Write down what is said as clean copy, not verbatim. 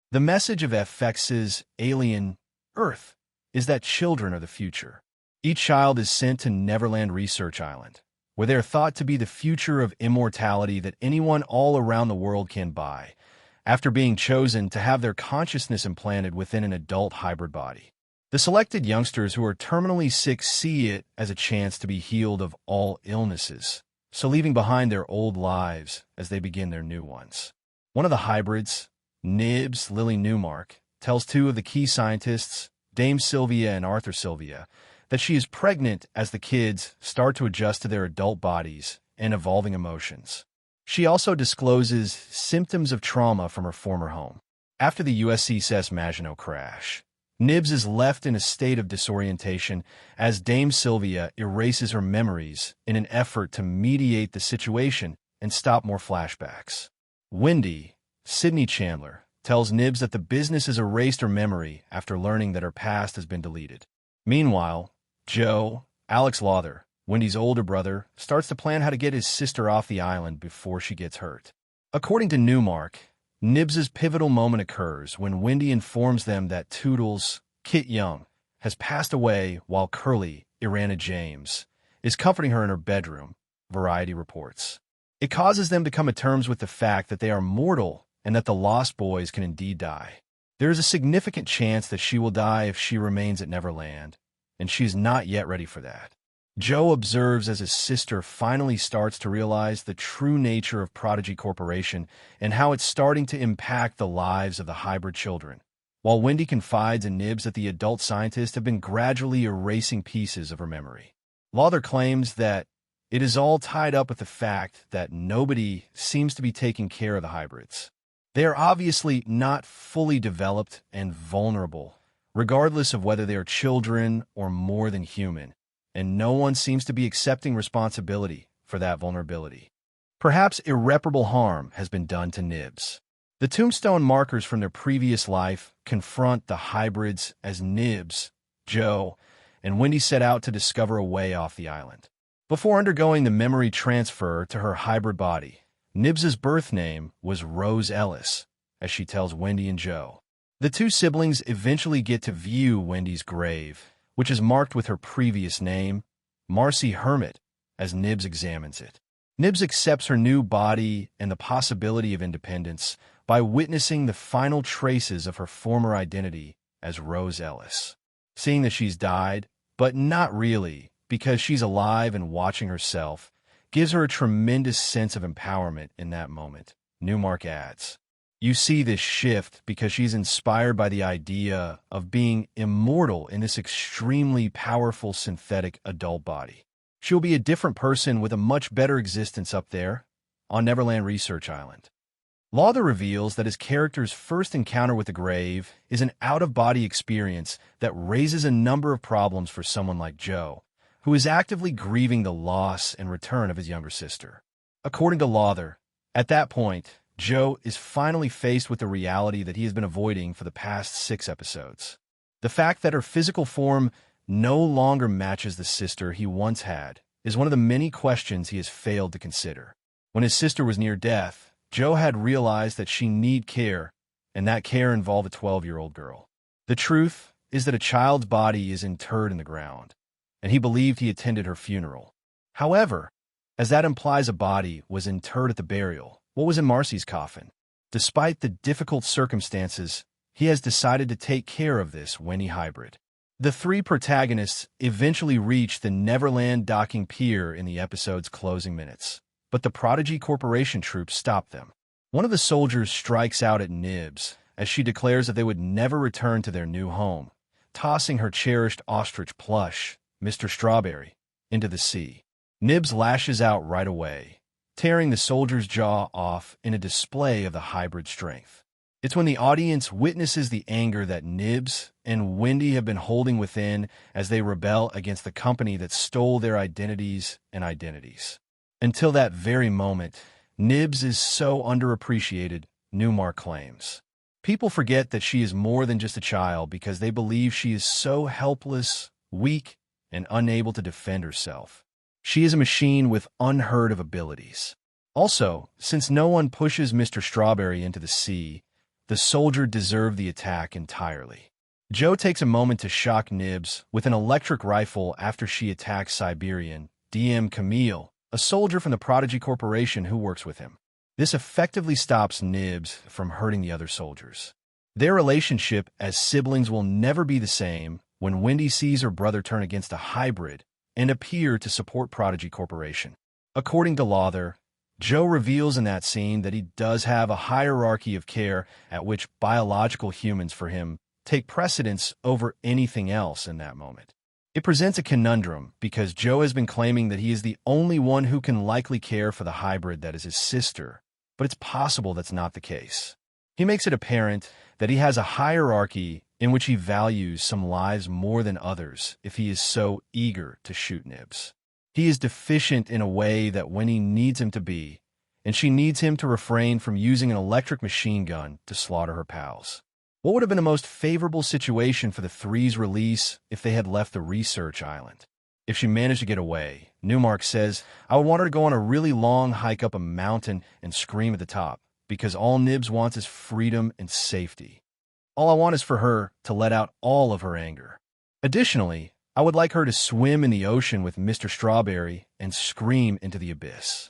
The message of FX's Alien Earth is that children are the future. Each child is sent to Neverland Research Island, where they are thought to be the future of immortality that anyone all around the world can buy, after being chosen to have their consciousness implanted within an adult hybrid body. The selected youngsters who are terminally sick see it as a chance to be healed of all illnesses, so leaving behind their old lives as they begin their new ones. One of the hybrids, Nibs, Newmark, tells two of the key scientists, Dame Sylvia and Arthur Sylvia, that she is pregnant as the kids start to adjust to their adult bodies and evolving emotions. She also discloses symptoms of trauma from her former home. After the USS Maginot crash, Nibs is left in a state of disorientation as Dame Sylvia erases her memories in an effort to mediate the situation and stop more flashbacks. Wendy, Sydney Chandler, tells Nibs that the business has erased her memory after learning that her past has been deleted. Meanwhile, Joe, Alex Lawther, Wendy's older brother, starts to plan how to get his sister off the island before she gets hurt. According to Newmark, Nibs's pivotal moment occurs when Wendy informs them that Toodles, Kit Young, has passed away while Curly, Irana James, is comforting her in her bedroom, Variety reports. It causes them to come to terms with the fact that they are mortal and that the Lost Boys can indeed die. There is a significant chance that she will die if she remains at Neverland, and she is not yet ready for that. Joe observes as his sister finally starts to realize the true nature of Prodigy Corporation and how it's starting to impact the lives of the hybrid children, while Wendy confides in Nibs that the adult scientists have been gradually erasing pieces of her memory. Lawther claims that it is all tied up with the fact that nobody seems to be taking care of the hybrids. They are obviously not fully developed and vulnerable, regardless of whether they are children or more than human, and no one seems to be accepting responsibility for that vulnerability. Perhaps irreparable harm has been done to Nibs. The tombstone markers from their previous life confront the hybrids as Nibs, Joe, and Wendy set out to discover a way off the island. Before undergoing the memory transfer to her hybrid body, Nibs's birth name was Rose Ellis, as she tells Wendy and Joe. The two siblings eventually get to view Wendy's grave, which is marked with her previous name, Marcy Hermit, as Nibs examines it. Nibs accepts her new body and the possibility of independence by witnessing the final traces of her former identity as Rose Ellis. Seeing that she's died, but not really, because she's alive and watching herself, gives her a tremendous sense of empowerment in that moment, Newmark adds. You see this shift because she's inspired by the idea of being immortal in this extremely powerful synthetic adult body. She'll be a different person with a much better existence up there on Neverland Research Island. Lawther reveals that his character's first encounter with the grave is an out-of-body experience that raises a number of problems for someone like Joe, who is actively grieving the loss and return of his younger sister. According to Lawther, at that point, Joe is finally faced with the reality that he has been avoiding for the past 6 episodes. The fact that her physical form no longer matches the sister he once had is one of the many questions he has failed to consider. When his sister was near death, Joe had realized that she needed care, and that care involved a 12-year-old girl. The truth is that a child's body is interred in the ground, and he believed he attended her funeral. However, as that implies a body was interred at the burial, what was in Marcy's coffin? Despite the difficult circumstances, he has decided to take care of this Wendy hybrid. The 3 protagonists eventually reach the Neverland docking pier in the episode's closing minutes, but the Prodigy Corporation troops stop them. One of the soldiers strikes out at Nibs as she declares that they would never return to their new home, tossing her cherished ostrich plush, Mr. Strawberry, into the sea. Nibs lashes out right away, tearing the soldier's jaw off in a display of the hybrid strength. It's when the audience witnesses the anger that Nibs and Wendy have been holding within as they rebel against the company that stole their identities and identities. Until that very moment, Nibs is so underappreciated, Newmark claims. People forget that she is more than just a child because they believe she is so helpless, weak, and unable to defend herself. She is a machine with unheard-of abilities. Also, since no one pushes Mr. Strawberry into the sea, the soldier deserved the attack entirely. Joe takes a moment to shock Nibs with an electric rifle after she attacks Siberian DM Camille, a soldier from the Prodigy Corporation who works with him. This effectively stops Nibs from hurting the other soldiers. Their relationship as siblings will never be the same when Wendy sees her brother turn against a hybrid and appear to support Prodigy Corporation. According to Lawther, Joe reveals in that scene that he does have a hierarchy of care at which biological humans for him take precedence over anything else in that moment. It presents a conundrum because Joe has been claiming that he is the only one who can likely care for the hybrid that is his sister, but it's possible that's not the case. He makes it apparent that he has a hierarchy in which he values some lives more than others if he is so eager to shoot Nibs. He is deficient in a way that Winnie needs him to be, and she needs him to refrain from using an electric machine gun to slaughter her pals. What would have been the most favorable situation for the Three's release if they had left the research island? If she managed to get away, Newmark says, I would want her to go on a really long hike up a mountain and scream at the top, because all Nibs wants is freedom and safety. All I want is for her to let out all of her anger. Additionally, I would like her to swim in the ocean with Mr. Strawberry and scream into the abyss.